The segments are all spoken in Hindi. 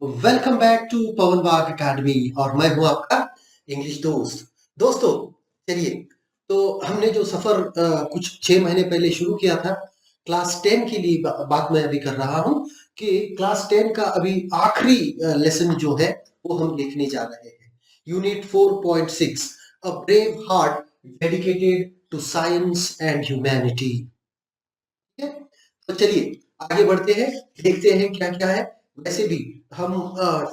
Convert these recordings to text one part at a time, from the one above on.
Welcome back to Pavan Bagh academy और मैं हूं आपका इंग्लिश दोस्त। दोस्तों, चलिए, तो हमने जो सफर कुछ 6 महीने पहले शुरू किया था क्लास 10 के लिए बात मैं अभी कर रहा हूं कि क्लास 10 का अभी आखिरी लेसन जो है वो हम देखने जा रहे हैं। Unit 4.6, a brave heart dedicated to science and humanity. ठीक है, तो चलिए आगे बढ़ते हैं, देखते हैं क्या क्या है। वैसे भी हम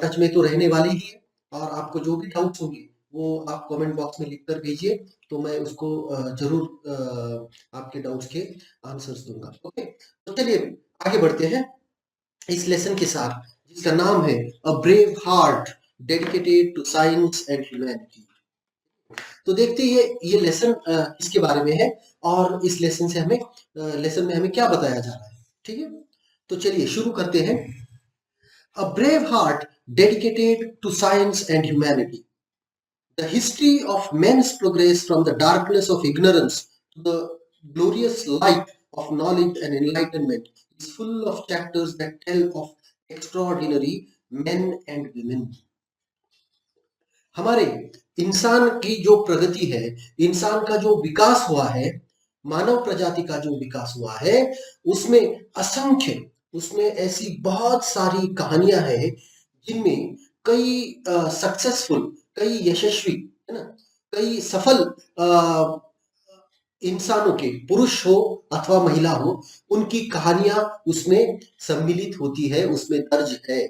टच में तो रहने वाले ही हैं और आपको जो भी डाउट्स होंगे वो आप कमेंट बॉक्स में लिख कर भेजिए, तो मैं उसको जरूर आपके डाउट्स के आंसर्स दूंगा। ओके, तो चलिए आगे बढ़ते हैं इस लेसन के साथ, जिसका नाम है a brave heart dedicated to science and humanity. तो देखते ही ये लेसन इसके बारे में है और इस लेसन से हमें लेसन में हमें क्या बताया जा रहा है। ठीक है, तो चलिए शुरू करते हैं। A brave heart dedicated to science and humanity, the history of men's progress from the darkness of ignorance to the glorious light of knowledge and enlightenment is full of chapters that tell of extraordinary men and women. हमारे इंसान की जो प्रगति है, इंसान का जो विकास हुआ है, मानव प्रजाति का जो विकास हुआ है, उसमें असंख्य, उसमें ऐसी बहुत सारी कहानियां हैं जिनमें कई सक्सेसफुल, कई यशस्वी, है ना, कई सफल इंसानों के, पुरुष हो अथवा महिला हो, उनकी कहानियां उसमें सम्मिलित होती है, उसमें दर्ज है।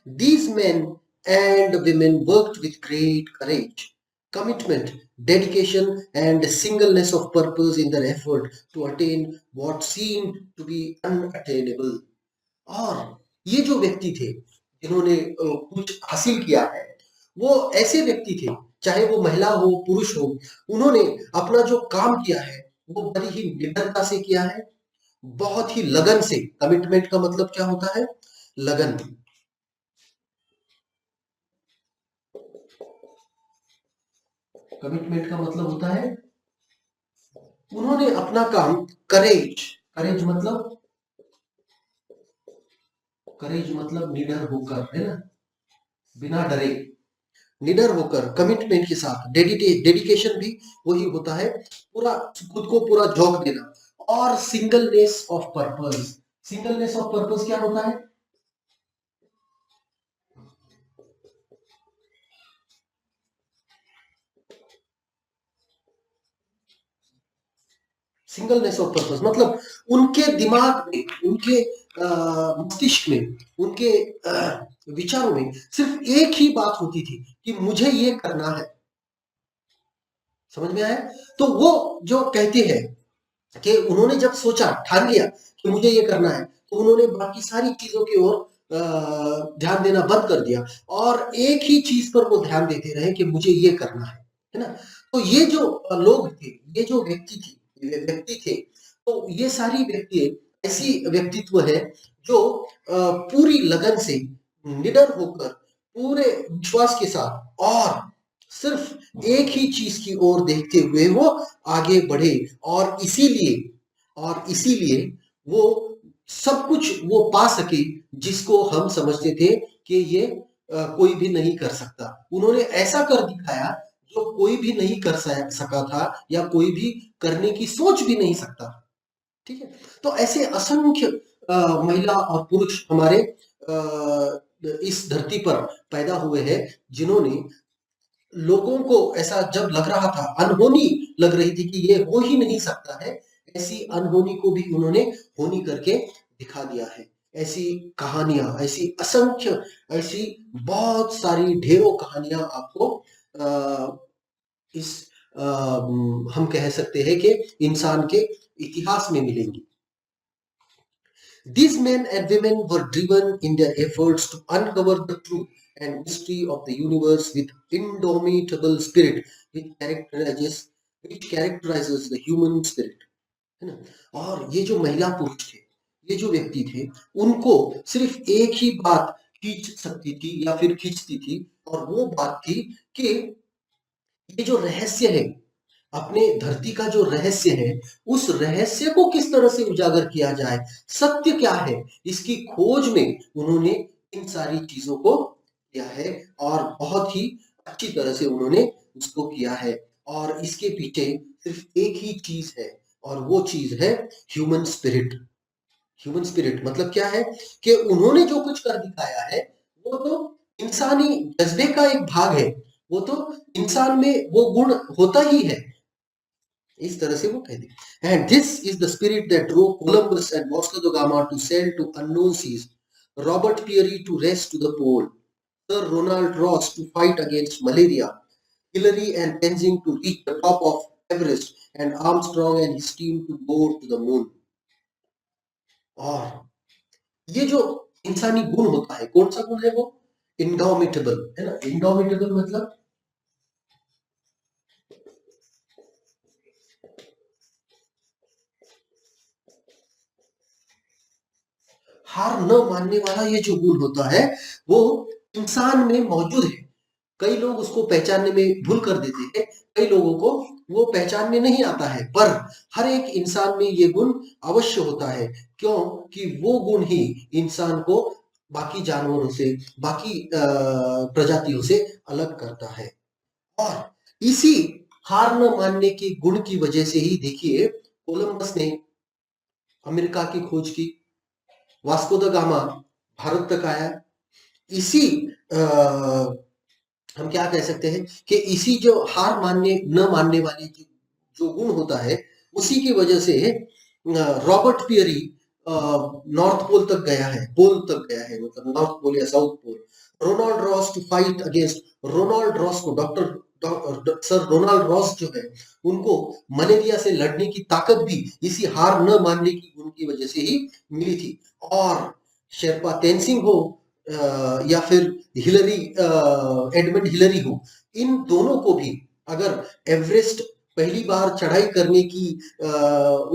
These men and women worked with great courage, commitment, dedication, and singleness of purpose in their effort to attain what seemed to be unattainable. और ये जो व्यक्ति थे जिन्होंने कुछ हासिल किया है, वो ऐसे व्यक्ति थे, चाहे वो महिला हो पुरुष हो, उन्होंने अपना जो काम किया है वो बड़ी ही निडरता से किया है, बहुत ही लगन से। कमिटमेंट का मतलब क्या होता है? लगन। कमिटमेंट का मतलब होता है उन्होंने अपना काम करेज, करेज मतलब, करेज मतलब निडर होकर, है ना, बिना डरे, निडर होकर, कमिटमेंट के साथ, डेडिकेशन भी वही होता है, पूरा खुद को पूरा झोंक देना। और singleness of purpose, singleness of purpose क्या होता है? सिंगलनेस ऑफ पर्पस मतलब उनके दिमाग में, उनके मस्तिष्क में, उनके विचारों में सिर्फ एक ही बात होती थी कि मुझे ये करना है। समझ में आया? तो वो जो कहते हैं कि उन्होंने जब सोचा, ठान लिया कि मुझे ये करना है, तो उन्होंने बाकी सारी चीजों की ओर ध्यान देना बंद कर दिया और एक ही चीज पर वो ध्यान देते रहे कि मुझे ये करना है ना। तो ये जो लोग थे, ये जो व्यक्ति थे, तो ये सारी व्यक्ति ऐसी व्यक्तित्व है जो पूरी लगन से, निडर होकर, पूरे विश्वास के साथ और सिर्फ एक ही चीज की ओर देखते हुए वो आगे बढ़े, और इसीलिए वो सब कुछ वो पा सके जिसको हम समझते थे कि ये कोई भी नहीं कर सकता। उन्होंने ऐसा कर दिखाया जो कोई भी नहीं कर सका था या कोई भी करने की सोच भी नहीं सकता। ठीक है, तो ऐसे असंख्य महिला और पुरुष हमारे इस धरती पर पैदा हुए हैं जिन्होंने, लोगों को ऐसा जब लग रहा था, अनहोनी लग रही थी कि ये हो ही नहीं सकता है, ऐसी अनहोनी को भी उन्होंने होनी करके दिखा दिया है। ऐसी कहानियां, ऐसी असंख्य, ऐसी बहुत सारी ढेरों कहानियां आपको इस हम कह सकते हैं कि इंसान के इतिहास में मिलेंगी। These men and women were driven in their efforts to uncover the truth and mystery of the universe with indomitable spirit, which characterizes the human spirit, है ना। और ये जो महिला पुरुष थे, ये जो व्यक्ति थे, उनको सिर्फ एक ही बात खींच सकती थी या फिर खींचती थी, और वो बात थी कि ये जो रहस्य है, अपने धरती का जो रहस्य है, उस रहस्य को किस तरह से उजागर किया जाए, सत्य क्या है, इसकी खोज में उन्होंने इन सारी चीजों को किया है और बहुत ही अच्छी तरह से उन्होंने उसको किया है। और इसके पीछे सिर्फ एक ही चीज है और वो चीज है ह्यूमन स्पिरिट। ह्यूमन स्पिरिट मतलब क्या है कि उन्होंने जो कुछ कर दिखाया है वो तो इंसानी जज्बे का एक भाग है, वो तो इंसान में वो गुण होता ही है, इस तरह से वो कह दी। And this is the spirit that drew Columbus and Vasco da Gama to sail to unknown seas, Robert Peary to rest to the pole, sir Ronald Ross to fight against malaria, Hillary and Tenzing to reach the top of Everest, and Armstrong and his team to go to the moon. और ये जो इंसानी गुण होता है, कौन सा गुण है वो? इंडोमिटेबल है ना। इंडोमिटेबल मतलब हार न मानने वाला ये जो गुण होता है वो इंसान में मौजूद है। कई लोग उसको पहचानने में भूल कर देते हैं, कई लोगों को वो पहचान में नहीं आता है, पर हर एक इंसान में ये गुण अवश्य होता है। क्यों? कि वो गुण ही इंसान को बाकी जानवरों से, बाकी प्रजातियों से अलग करता है। और इसी हार न मानने के गुण की वजह से ही देखिए कोलंबस ने अमेरिका की खोज की, वास्को द गामा भारत तक आया। इसी हम क्या कह सकते हैं कि इसी जो हार मानने न मानने वाले जो गुण होता है उसी की वजह से रॉबर्ट पियरी नॉर्थ पोल तक गया है, पोल तक गया है, मतलब नॉर्थ पोल या south pole. Ronald Ross to fight against, Ronald Ross को डॉक्टर सर रोनाल्ड रॉस जो है उनको मलेरिया से लड़ने की ताकत भी इसी हार न मानने की गुण की वजह से ही मिली थी। और शेरपा तेनसिंग हो या फिर हिलरी एडमंड हिलरी हो, इन दोनों को भी अगर एवरेस्ट पहली बार चढ़ाई करने की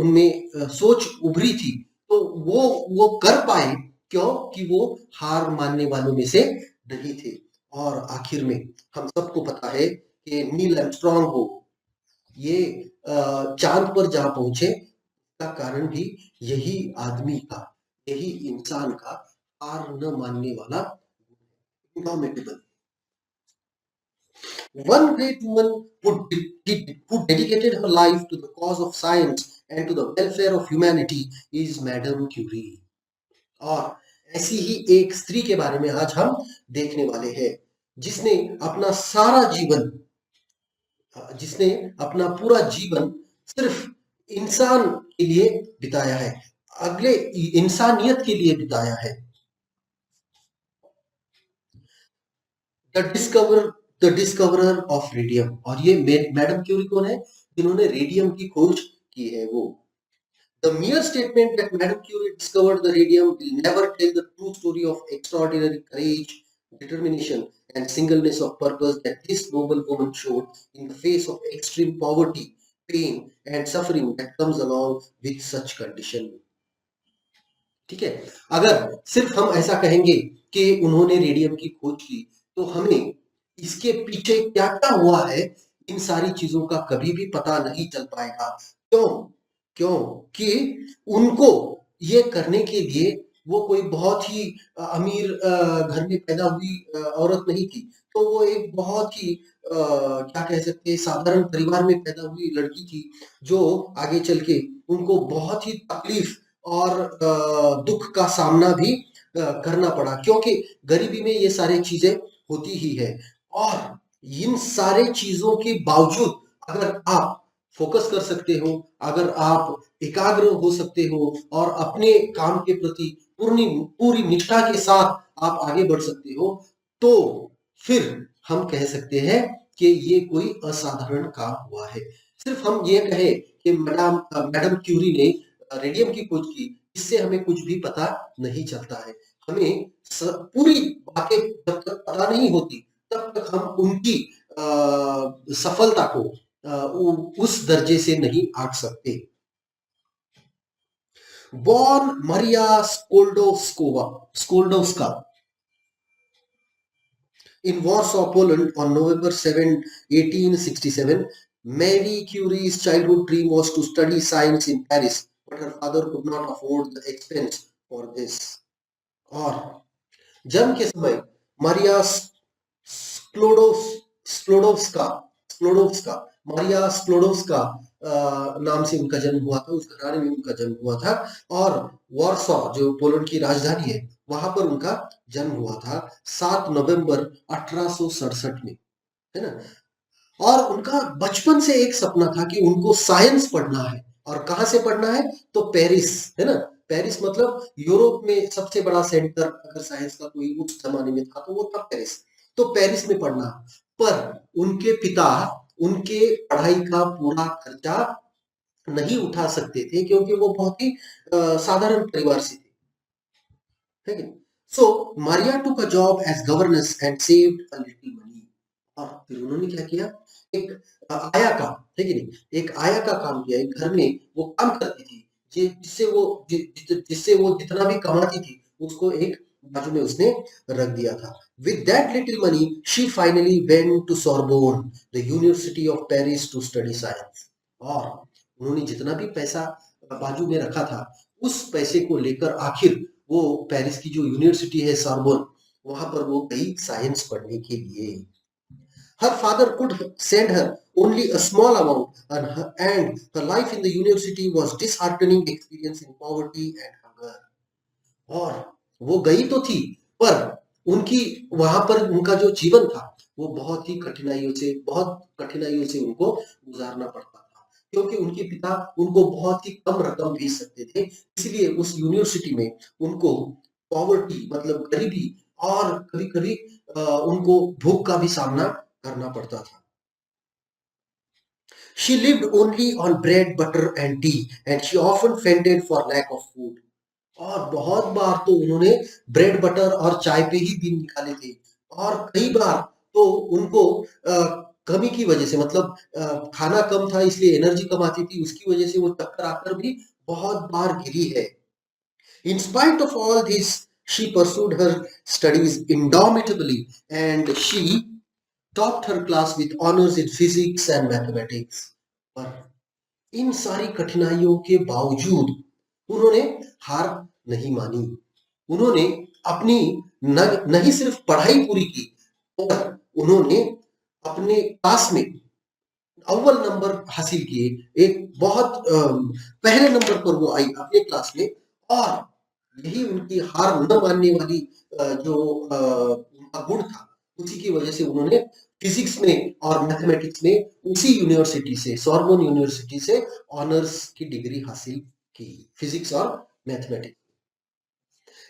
उनमें सोच उभरी थी तो वो कर पाए। क्यों? कि वो हार मानने वालों में से नहीं थे। और आखिर में हम सबको पता है कि नील आर्मस्ट्रांग हो, ये चांद पर जा पहुंचे का कारण भी यही आदमी का, यही इंसान का हार न मानने वाला indomitable. One great woman who dedicated her life to the cause of science and to the welfare of humanity is Madame Curie. और ऐसी ही एक स्त्री के बारे में आज हम देखने वाले हैं जिसने अपना सारा जीवन, जिसने अपना पूरा जीवन सिर्फ इंसान के लिए बिताया है, अगले इंसानियत के लिए बिताया है। The discoverer of radium. और ये मैडम क्यूरी कौन है? जिन्होंने रेडियम की खोज की है वो। The mere statement that Madame Curie discovered the radium will never tell the true story of extraordinary courage, determination, and singleness of purpose that this noble woman showed in the face of extreme poverty, pain, and suffering that comes along with such condition. ठीक है, अगर सिर्फ हम ऐसा कहेंगे कि उन्होंने रेडियम की खोज की तो हमें इसके पीछे क्या क्या हुआ है इन सारी चीजों का कभी भी पता नहीं चल पाएगा। क्यों? क्यों कि उनको ये करने के लिए वो कोई बहुत ही अमीर घर में पैदा हुई औरत नहीं थी, तो वो एक बहुत ही क्या कह सकते हैं साधारण परिवार में पैदा हुई लड़की थी जो आगे चल के उनको बहुत ही तकलीफ और दुख का सामना भी करना पड़ा, क्योंकि गरीबी में ये सारी चीजें होती ही है। और इन सारे चीजों के बावजूद अगर आप फोकस कर सकते हो, अगर आप एकाग्र हो सकते हो और अपने काम के प्रति पूरी पूरी निष्ठा के साथ आप आगे बढ़ सकते हो, तो फिर हम कह सकते हैं कि ये कोई असाधारण काम हुआ है। सिर्फ हम ये कहें कि मैडम क्यूरी ने रेडियम की खोज की, इससे हमें कुछ भी पता नहीं चलता है। हमें पूरी बातें जब तक पता नहीं होती तब तक हम उनकी सफलता को उस दर्जे से नहीं आंक सकते। Born Maria Sklodowska in Warsaw, Poland on November 7, 1867, Marie Curie's childhood dream was to study science in Paris, but her father could not afford the expense for this. और जन्म के समय मारिया स्क्लोडोस स्क्लोडोव्स्का स्क्लोडोव्स्का मारिया स्क्लोडोव्स्का नाम से उनका जन्म हुआ था, उस घराने में उनका जन्म हुआ था। और वॉर्सॉ जो पोलैंड की राजधानी है, वहां पर उनका जन्म हुआ था 7 नवंबर 1867 में, है ना। और उनका बचपन से एक सपना था कि उनको साइंस पढ़ना है। और कहाँ से पढ़ना है? तो पेरिस, है ना। पेरिस मतलब यूरोप में सबसे बड़ा सेंटर अगर साइंस का कोई उस जमाने में था तो वो था पेरिस। तो पेरिस में पढ़ना, पर उनके पिता उनके पढ़ाई का पूरा खर्चा नहीं उठा सकते थे, क्योंकि वो बहुत ही साधारण परिवार से थे, ठीक है। So Maria took a job as governess and saved a little money. और फिर उन्होंने क्या किया? एक आया का, ठीक है नहीं, एक आया का काम किया। एक घर में वो काम करती थी, जिससे वो जितना भी कमाती थी उसको एक बाजू में उसने रख दिया था। With that little money she finally went to Sorbonne, the university of Paris, to study science. और उन्होंने जितना भी पैसा बाजू में रखा था, उस पैसे को लेकर आखिर वो पेरिस की जो यूनिवर्सिटी है सोरबोन, वहां पर वो गई साइंस पढ़ने के लिए। Her father could send her only a small amount, and her life in the university was disheartening experience in poverty and hunger. और वो गई तो थी, पर उनकी वहां पर उनका जो जीवन था वो बहुत कठिनाइयों से उनको गुजारना पड़ता था, क्योंकि उनके पिता उनको बहुत ही कम रकम भेज सकते थे। इसलिए उस यूनिवर्सिटी में उनको पॉवर्टी मतलब गरीबी, और कभी कभी उनको भूख का भी सामना करना पड़ता था। She lived only on bread, butter and tea, and she often fainted for lack of food. और बहुत बार तो उन्होंने ब्रेड बटर और चाय पे ही दिन निकाले थे। और कई बार तो उनको कमी की वजह से, मतलब खाना कम था इसलिए एनर्जी कम आती थी, उसकी वजह से वो चक्कर आकर भी बहुत बार गिरी है। In spite of all this, she pursued her studies indomitably, and she topped her class with honors in physics and mathematics. पर इन सारी कठिनाइयों के बावजूद उन्होंने हार नहीं मानी। उन्होंने अपनी नहीं सिर्फ पढ़ाई पूरी की, और उन्होंने अपने क्लास में अव्वल नंबर हासिल किए। एक बहुत पहले नंबर पर वो आई अपने क्लास में। और यही उनकी हार न मानने वाली जो उनका गुण था, उसी की वजह से उन्होंने फिजिक्स में और मैथमेटिक्स में उसी यूनिवर्सिटी से, सॉर्बोन यूनिवर्सिटी से ऑनर्स की डिग्री हासिल की, फिजिक्स और mathematics.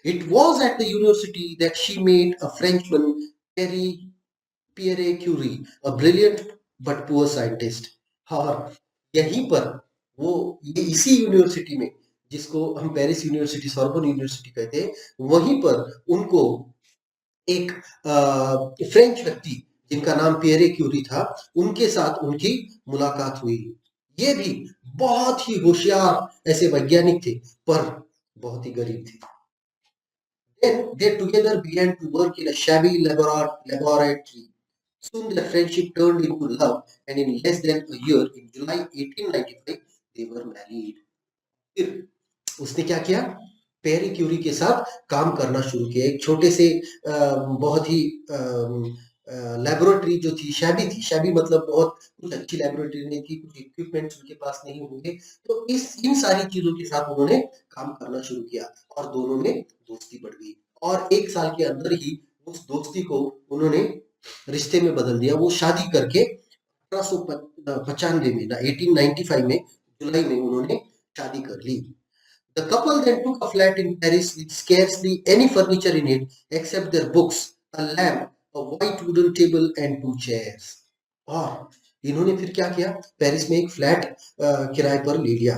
It was at the university that she met a Frenchman, Pierre Pierre Curie, a brilliant but poor scientist. और यहीं पर वो ये इसी यूनिवर्सिटी में, जिसको हम पेरिस यूनिवर्सिटी, सोर्बोन यूनिवर्सिटी कहते हैं, वहीं पर उनको एक फ्रेंच व्यक्ति जिनका नाम पियरे क्यूरी था, उनके साथ उनकी मुलाकात हुई। ये भी बहुत ही होशियार ऐसे वैज्ञानिक थे, पर बहुत ही गरीब थे। Then they together began to work in a shabby laboratory. Soon their friendship turned into love, and in less than a year, in July 1895, they were married. फिर उसने क्या किया? पेरी क्यूरी के साथ काम करना शुरू किया। एक छोटे से बहुत ही लेबोरेटरी जो थी, शैबी थी। शैबी मतलब बहुत कुछ अच्छी लेबोरेटरी नहीं थी, कुछ इक्विपमेंट्स उनके पास नहीं होंगे। तो इन सारी चीजों के साथ उन्होंने काम करना शुरू किया, और दोनों में दोस्ती बढ़ गई। और 1 साल के अंदर ही उस दोस्ती को उन्होंने रिश्ते में बदल दिया। वो शादी करके 1895 में, 1895 में जुलाई में उन्होंने शादी कर ली। The couple then took a flat in Paris with scarcely any furniture in it except their books, a lamp, a white wooden table and 2 chairs. और इन्होंने फिर क्या किया? पेरिस में एक फ्लैट किराए पर ले लिया।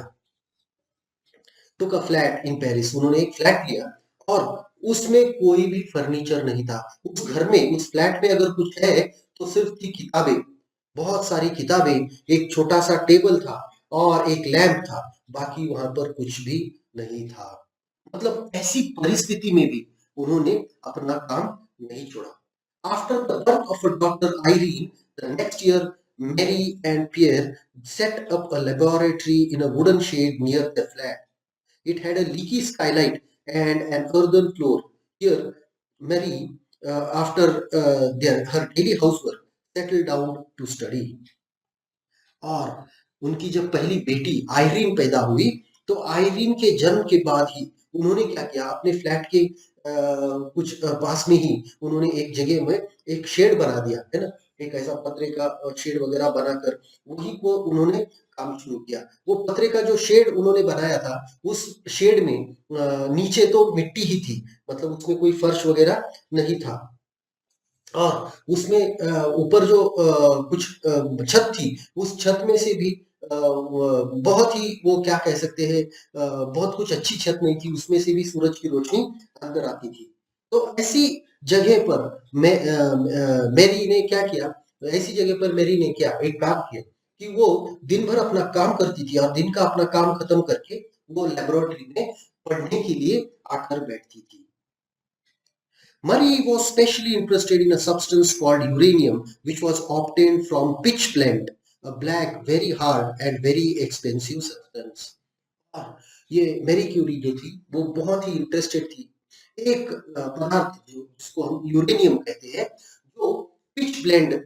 took a flat in Paris, उन्होंने एक फ्लैट लिया, और उसमें कोई भी फर्नीचर नहीं था। उस घर में, उस फ्लैट में अगर कुछ है तो सिर्फ थी किताबें, बहुत सारी किताबें, एक छोटा सा टेबल था और एक लैंप था। बाकी वहां पर कुछ भी नहीं था। मतलब ऐसी परिस्थिति में भी उन्होंने अपना काम नहीं छोड़ा। After the birth of doctor Irene, the next year Mary and Pierre set up a laboratory in a wooden shed near the flat. It had a leaky skylight and an earthen floor. Here, Mary, after her daily housework, settled down to study. और उनकी जब पहली बेटी आयरीन पैदा हुई, तो आयरीन के जन्म के बाद ही उन्होंने क्या किया, अपने फ्लैट के कुछ पास में ही उन्होंने एक जगह में एक शेड बना दिया, है ना? एक ऐसा पतरे का शेड वगैरह बनाकर वहीं को उन्होंने काम शुरू किया। वो पतरे का जो शेड उन्होंने बनाया था, उस शेड में नीचे तो मिट्टी ही थी, मतलब उसमें कोई फर्श वगैरह नहीं था। और उसमें ऊपर जो कुछ छत थी, उस छत में से भी बहुत ही वो क्या कह सकते हैं, बहुत कुछ अच्छी छत नहीं थी, उसमें से भी सूरज की रोशनी अंदर आती थी। तो ऐसी जगह पर मैरी ने क्या किया, ऐसी जगह पर मैरी ने क्या एक काम किया कि वो दिन भर अपना काम करती थी और दिन का अपना काम खत्म करके वो लेबोरेटरी में पढ़ने के लिए आकर बैठती थी। Murray was specially interested in a substance called uranium, which was obtained from pitchblende, a black, very hard and very expensive substance. हाँ, ये मैरी क्यूरी जो थी वो बहुत ही इंटरेस्टेड थी एक पदार्थ जो जिसको हम यूरेनियम कहते हैं, जो पिच ब्लेंड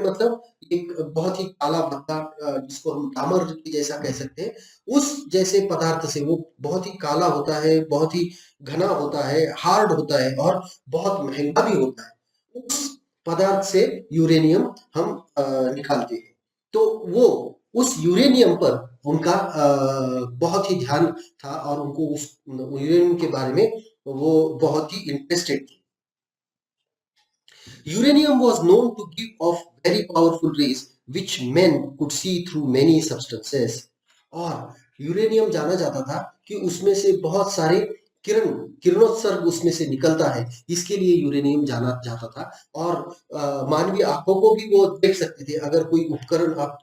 मतलब एक बहुत ही काला भद्दा जिसको हम डामर के जैसा कह सकते हैं, उस जैसे पदार्थ से वो बहुत ही काला होता है, बहुत ही घना होता है, हार्ड होता है और बहुत महंगा भी होता है। उस पदार्थ से यूरेनियम हम निकालते हैं। तो वो उस यूरेनियम पर उनका बहुत ही ध्यान था और उनको उस यूरेनियम के बारे में वो बहुत ही इंटरेस्टेड थे। Uranium was known to give off very powerful rays which men could see through many substances. और यूरेनियम जाना जाता था कि उसमें से बहुत सारे किरणोत्सर्ग उसमें से निकलता है, इसके लिए यूरेनियम जाना जाता था। और मानवीय आंखों को भी वो देख सकते थे, अगर कोई उपकरण आप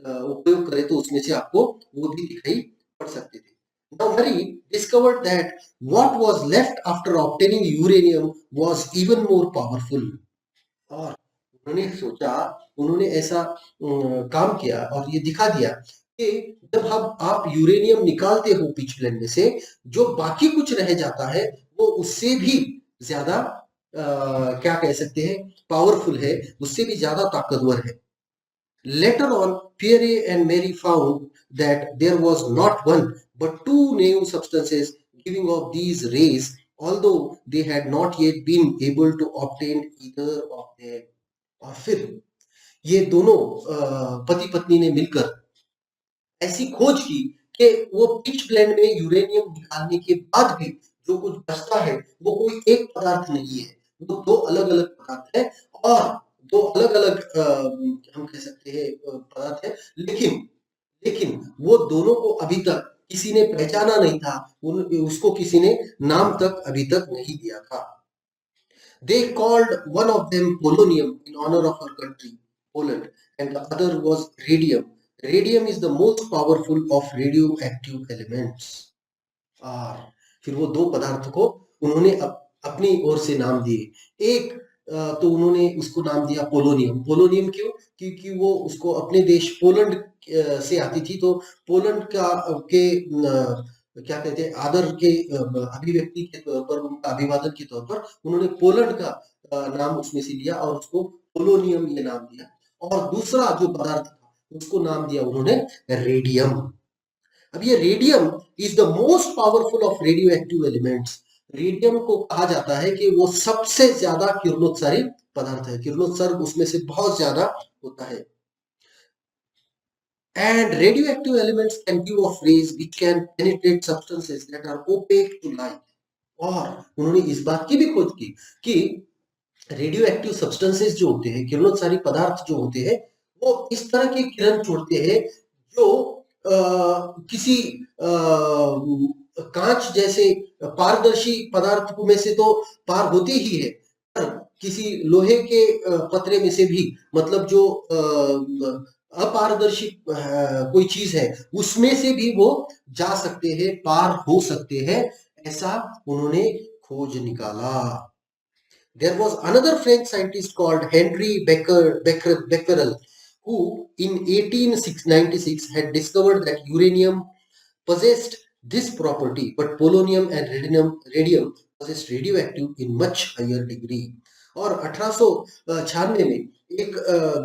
उपयोग करें तो उसमें से आपको वो भी दिखाई पड़ सकते थे। Now Murray discovered that what was left after obtaining uranium was even more powerful. और उन्होंने सोचा, उन्होंने ऐसा काम किया और ये दिखा दिया कि जब हम आप यूरेनियम निकालते हो पिचब्लेंड में से, जो बाकी कुछ रह जाता है वो उससे भी ज्यादा क्या कह सकते हैं, पावरफुल है, उससे भी ज्यादा ताकतवर है। Later on, Pierre and Mary found that there was not one but two new substances giving off these rays, although they had not yet been able to obtain either of them. और फिर ये दोनों पति पत्नी ने मिलकर ऐसी खोज की कि वो पिच ब्लेंड में यूरेनियम निकालने के बाद भी जो कुछ बचता है वो कोई एक पदार्थ नहीं है, वो दो अलग अलग पदार्थ है। और दो अलग अलग हम कह सकते हैं पदार्थ है, लेकिन लेकिन वो दोनों को अभी तक किसी ने पहचाना नहीं था, उसको किसी ने नाम तक अभी तक नहीं दिया था। They called one of them polonium in honor of her country, Poland, and the other was radium. Radium is the most powerful of radioactive elements. और फिर वो दो पदार्थ को उन्होंने अपनी ओर से नाम दिए। एक तो उन्होंने उसको नाम दिया पोलोनियम। पोलोनियम क्यों? क्योंकि वो उसको अपने देश पोलैंड से आती थी, तो पोलैंड का के क्या कहते हैं आदर के अभिव्यक्ति के तौर पर, उनका अभिवादन के तौर पर उन्होंने पोलैंड का नाम उसमें से लिया और उसको पोलोनियम ये नाम दिया। और दूसरा जो पदार्थ था उसको नाम दिया उन्होंने रेडियम। अब ये radium is the most powerful of radio active elements. Radium को कहा जाता है कि वो सबसे ज्यादा किरणोत्सारी पदार्थ है, किरणोत्सर्ग उसमें से बहुत ज्यादा होता है। And radioactive elements can give off rays which can penetrate substances that are opaque to light. और उन्होंने इस बात की भी खोज की कि रेडियो एक्टिव सब्सटेंसेस जो होते हैं, किरणोत्सारी पदार्थ जो होते हैं, वो इस तरह के किरण छोड़ते हैं जो किसी कांच जैसे पारदर्शी पदार्थ में से तो पार होते ही है, पर किसी लोहे के पतरे में से भी, मतलब जो अपारदर्शी कोई चीज है उसमें से भी वो जा सकते हैं, पार हो सकते हैं, ऐसा उन्होंने खोज निकाला। There was another French scientist called Henri Becquerel, who in 1896 had discovered that uranium possessed this property, but polonium and radium is radioactive in much higher degree. और 1896 में एक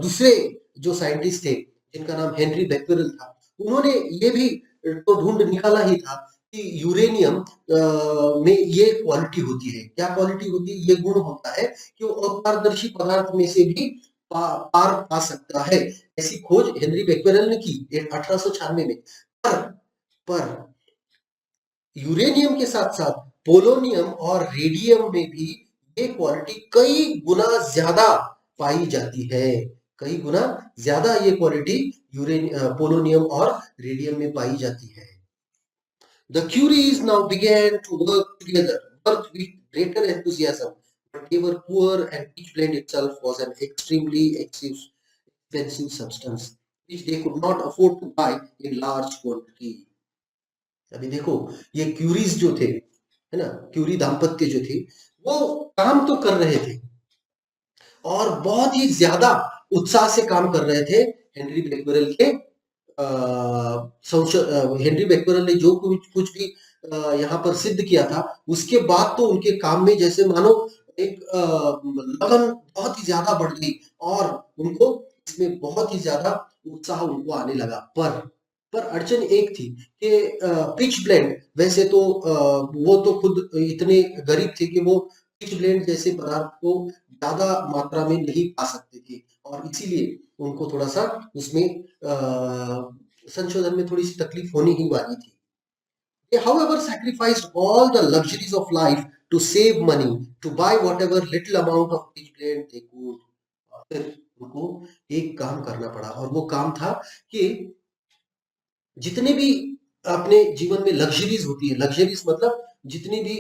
दूसरे जो साइंटिस्ट थे जिनका नाम हेनरी बेक्वेरेल था, उन्होंने ये भी तो ढूंढ निकाला ही था कि यूरेनियम में ये क्वालिटी होती है। क्या क्वालिटी होती है? ये गुण होता है कि वो अपारदर्शी पदार्थ में से भी पार पा सकता है। ऐसी खोज हेनरी बेक्वेरेल ने की 1896 में। पर यूरेनियम के साथ-साथ पोलोनियम और रेडियम में भी ये क्वालिटी कई गुना ज्यादा पाई जाती है। कई गुना ज्यादा ये क्वालिटी पोलोनियम और रेडियम में पाई जाती है। The Curies now began to work with greater enthusiasm, but they were poor and pitchblende itself was an extremely expensive substance which they could not afford to buy in large quantity. अभी देखो, ये क्यूरीज जो थे, है ना, क्यूरी दाम्पत्य जो थे, वो काम तो कर रहे थे और बहुत ही ज्यादा उत्साह से काम कर रहे थे। हेनरी बेक्वेरेल के हेनरी बेक्वेरेल ने जो कुछ भी यहाँ पर सिद्ध किया था, उसके बाद तो उनके काम में जैसे मानो एक लगन बहुत ही ज्यादा बढ़ गई और उनको इसमें बहुत ही ज्यादा उत्साह उनको आने लगा। पर अड़चन एक थी कि पिच ब्लेंड, वैसे तो वो तो खुद इतने गरीब थे कि वो पिच ब्लेंड जैसे पदार्थ को ज्यादा मात्रा में नहीं पा सकते थे और इसीलिए उनको थोड़ा सा उसमें संशोधन में थोड़ी सी तकलीफ होने ही वाली थी। They, however, sacrificed all the luxuries of life to save money to buy whatever little amount of pitchblende they could. फिर उनको एक काम करना पड़ा और वो काम था कि जितने भी अपने जीवन में लग्जरीज होती है, लग्जरीज मतलब जितनी भी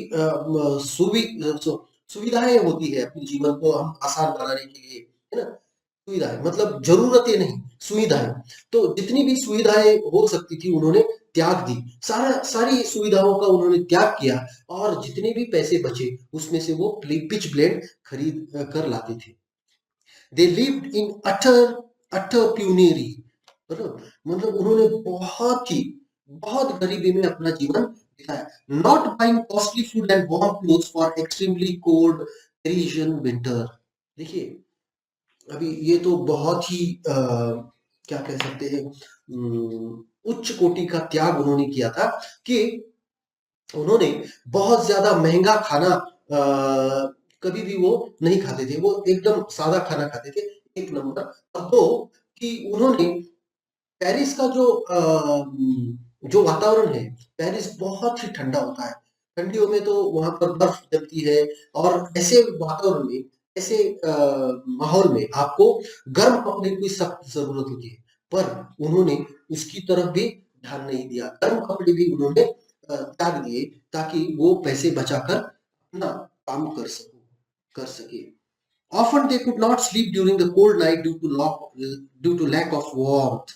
सुविधाएं होती है अपने जीवन को हम आसान बनाने के लिए, है ना, सुविधाएं मतलब जरूरतें नहीं, सुविधाएं। तो जितनी भी सुविधाएं हो सकती थी उन्होंने त्याग दी, सारी सुविधाओं का उन्होंने त्याग किया और जितने भी पैसे बचे उसमें से वो पिच ब्लेंड खरीद कर लाते थे। दे लिव्ड इन अटर प्यूनेरी, मतलब उन्होंने बहुत गरीबी में अपना जीवन बिताया। Not buying costly food and warm clothes for extremely cold Parisian winter. देखिए, अभी ये तो बहुत ही क्या कह सकते हैं, उच्च कोटि का त्याग उन्होंने किया था कि उन्होंने बहुत ज्यादा महंगा खाना कभी भी वो नहीं खाते थे, वो एकदम सादा खाना खाते थे, एक नंबर। और दो कि उन्होंने पेरिस का जो वातावरण है, पेरिस बहुत ही ठंडा होता है, ठंडियों में तो वहां पर बर्फ जमती है और ऐसे वातावरण में, ऐसे माहौल में आपको गर्म कपड़े की सख्त जरूरत होती है, पर उन्होंने उसकी तरफ भी ध्यान नहीं दिया। गर्म कपड़े भी उन्होंने त्याग दिए ताकि वो पैसे बचाकर अपना काम कर सके। Often they could not sleep during the cold night due to lack of warmth.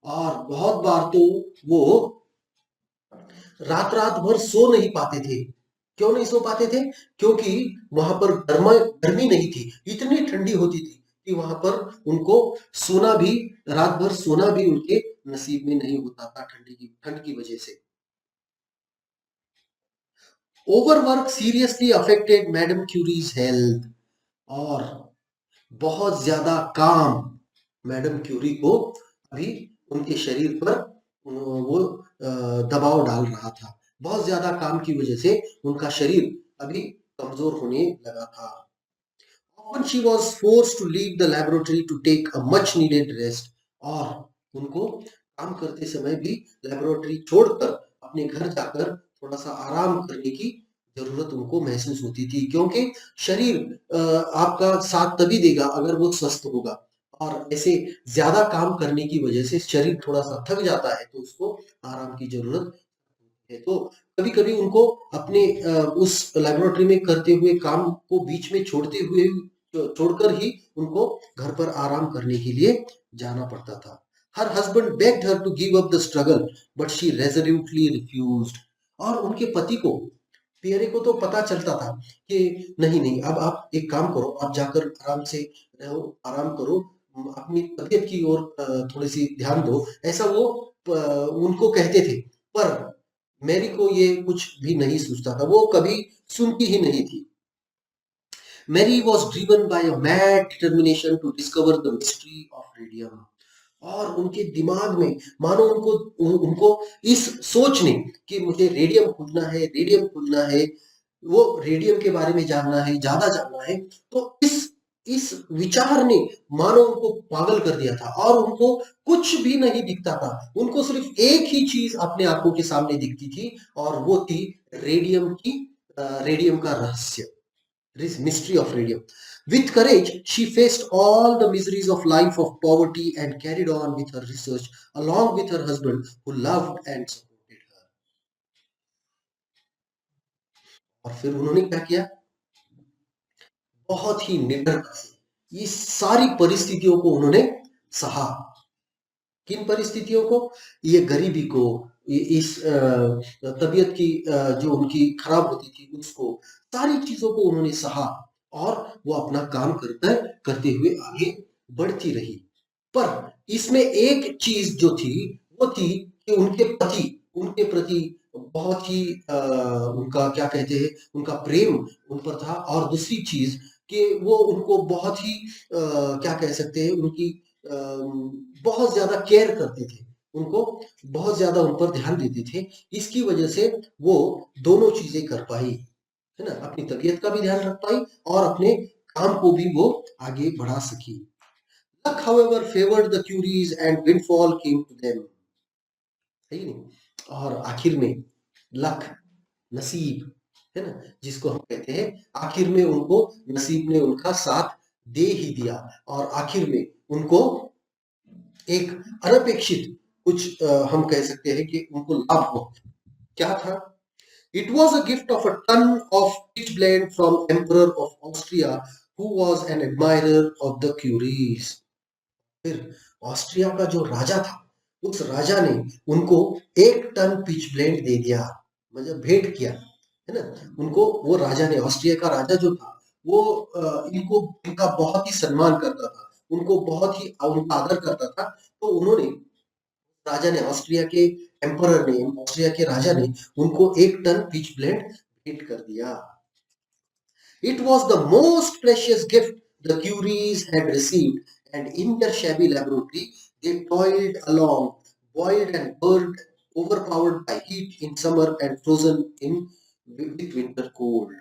और बहुत बार तो वो रात रात भर सो नहीं पाते थे। क्यों नहीं सो पाते थे? क्योंकि वहां पर गर्मी नहीं थी, इतनी ठंडी होती थी कि वहां पर उनको सोना भी, रात भर सोना भी उनके नसीब में नहीं होता था ठंड की वजह से। Overwork seriously affected madam Curie's health, और बहुत ज्यादा काम मैडम क्यूरी को अभी उनके शरीर पर वो दबाव डाल रहा था। बहुत ज्यादा काम की वजह से उनका शरीर अभी कमजोर होने लगा था। Often she was forced to leave the laboratory to take a much needed rest, और उनको काम करते समय भी लेबोरेटरी छोड़कर अपने घर जाकर थोड़ा सा आराम करने की जरूरत उनको महसूस होती थी, क्योंकि शरीर आपका साथ तभी देगा अगर वो स्वस्थ होगा, और ऐसे ज्यादा काम करने की वजह से शरीर थोड़ा सा थक जाता है तो उसको आराम की जरूरत है। तो कभी कभी उनको अपने उस लेबोरेटरी में करते हुए काम को बीच में छोड़कर ही उनको घर पर आराम करने के लिए जाना पड़ता था। Her husband begged her to give up the struggle, but she resolutely refused. और उनके पति को, पियरे को तो पता चलता था कि नहीं नहीं, अब आप एक काम करो, आप जाकर आराम से रहो, आराम करो, अपनी तबीयत की ओर थोड़ी सी ध्यान दो, ऐसा वो उनको कहते थे। पर मैरी को ये कुछ भी नहीं सूझता था, वो कभी सुनती ही नहीं थी। Marie was driven by a mad determination to discover the mystery of radium. और उनके दिमाग में मानो उनको इस सोच ने कि मुझे रेडियम खोजना है, रेडियम खोजना है, वो रेडियम के बारे में जानना है, ज्यादा जानना है। तो इस विचार ने मानो उनको पागल कर दिया था और उनको कुछ भी नहीं दिखता था। उनको सिर्फ एक ही चीज अपने आंखों के सामने दिखती थी और वो थी रेडियम की रेडियम का रहस्य, mystery of radium. With courage, she faced all the miseries of life of poverty and carried on with her research along with her husband who loved and supported her. और फिर उन्होंने क्या किया? बहुत ही निडरता से इस सारी परिस्थितियों को उन्होंने सहा। किन परिस्थितियों को? ये गरीबी को, इस तबीयत की जो उनकी खराब होती थी उसको, सारी चीजों को उन्होंने सहा और वो अपना काम करते हुए आगे बढ़ती रही। पर इसमें एक चीज जो थी वो थी कि उनके प्रति बहुत ही उनका क्या कहते हैं, उनका प्रेम उन पर था। और दूसरी चीज कि वो उनको बहुत ही क्या कह सकते हैं, उनकी बहुत ज्यादा केयर करते थे, उनको बहुत ज्यादा उन पर ध्यान देते थे। इसकी वजह से वो दोनों चीजें कर पाई, है ना, अपनी तबीयत का भी ध्यान रख पाई और अपने काम को भी वो आगे बढ़ा सकी। Luck, however, favored the Curies and windfall came to them. है ही नहीं? और आखिर में लक, नसीब, है ना, जिसको हम कहते हैं, आखिर में उनको नसीब ने उनका साथ दे ही दिया और आखिर में उनको एक अनपेक्षित कुछ हम कह सकते हैं कि उनको लाभ हुआ। क्या था? It was a gift of a ton of pitchblende from Emperor of Austria, who was an admirer of the Curies. फिर ऑस्ट्रिया का जो राजा था, उस राजा ने उनको 1 टन पिचब्लेंड दे दिया, मतलब भेंट किया, है ना। उनको वो राजा ने, ऑस्ट्रिया का राजा जो था वो इनका बहुत ही सम्मान करता था, उनको बहुत ही उनका आदर करता था। तो उन्होंने, राजा ने, ऑस्ट्रिया के एम्परर ने, ऑस्ट्रिया के राजा ने उनको 1 टन पिचब्लेंड भेंट कर दिया। It was the most precious gift the Curies had received, and in their shabby laboratory they toiled along, boiled and burned, overpowered by heat in summer and frozen in with winter cold.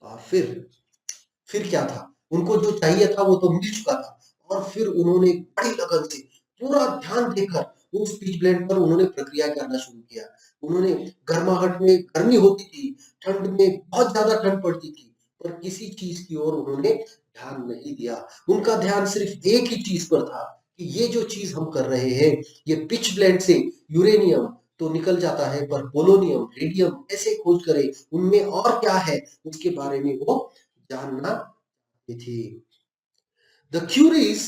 और फिर क्या था? उनको जो चाहिए था वो तो मिल चुका था और फिर उन्होंने बड़ी लगन से पूरा ध्यान देकर उस पीच ब्लेंड पर उन्होंने प्रक्रिया करना शुरू किया। उन्होंने, गर्माहट में गर्मी होती थी, ठंड में बहुत ज्यादा ठंड पड़ती थी, पर किसी चीज की ओर उन्होंने ध्यान नहीं दिया। उनका ध्यान सिर्फ एक ही चीज पर था कि ये जो चीज हम कर रहे हैं, ये पिच ब्लेंड से यूरेनियम तो निकल जाता है, पर पोलोनियम, रेडियम कैसे खोज करें, उनमें और क्या है, उसके बारे में वो जानना थे। The Curies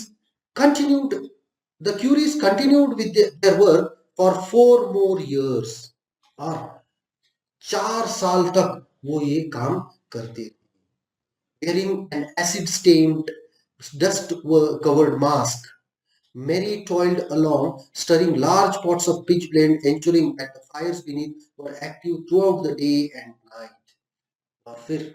continued the Curies continued with their work for 4 more years और 4 साल तक वो ये काम करते, wearing an acid-stained, dust-covered mask. Mary toiled along, stirring large pots of pitchblende, ensuring that the fires beneath were active throughout the day and night. और फिर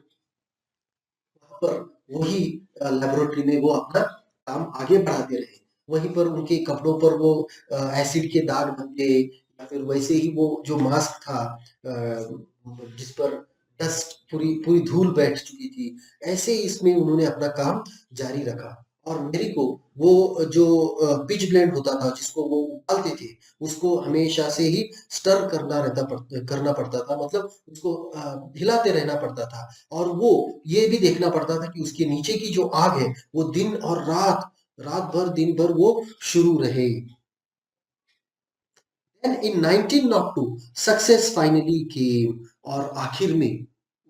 पर वही लेबोरेटरी में वो अपना काम आगे बढ़ाते रहे। वहीं पर उनके कपड़ों पर वो एसिड के दाग बन गए, या फिर वैसे ही वो जो मास्क था जिस पर डस्ट, पूरी पूरी धूल बैठ चुकी थी, ऐसे इसमें उन्होंने अपना काम जारी रखा। और मेरी को वो जो पिच ब्लेंड होता था जिसको वो उबालते थे, उसको हमेशा से ही स्टर करना पड़ता था, मतलब उसको हिलाते रहना पड़ता था। और वो ये भी देखना पड़ता था कि उसके नीचे की जो आग है वो दिन और रात भर दिन भर वो शुरू रहे। Then in 1902 success finally came और आखिर में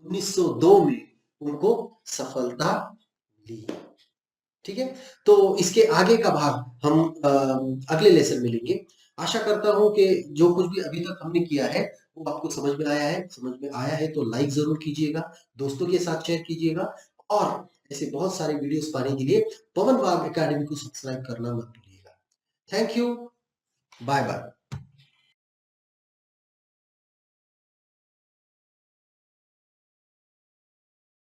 1902 में उनको सफलता मिली। ठीक है, तो इसके आगे का भाग हम अगले लेसन में लेंगे। आशा करता हूं कि जो कुछ भी अभी तक हमने किया है वो आपको समझ में आया है। समझ में आया है तो लाइक जरूर कीजिएगा, दोस्तों के साथ शेयर कीजिएगा और ऐसे बहुत सारे वीडियोस पाने के लिए पवन वाग एकेडमी को सब्सक्राइब करना मत भूलिएगा। Thank you, bye bye.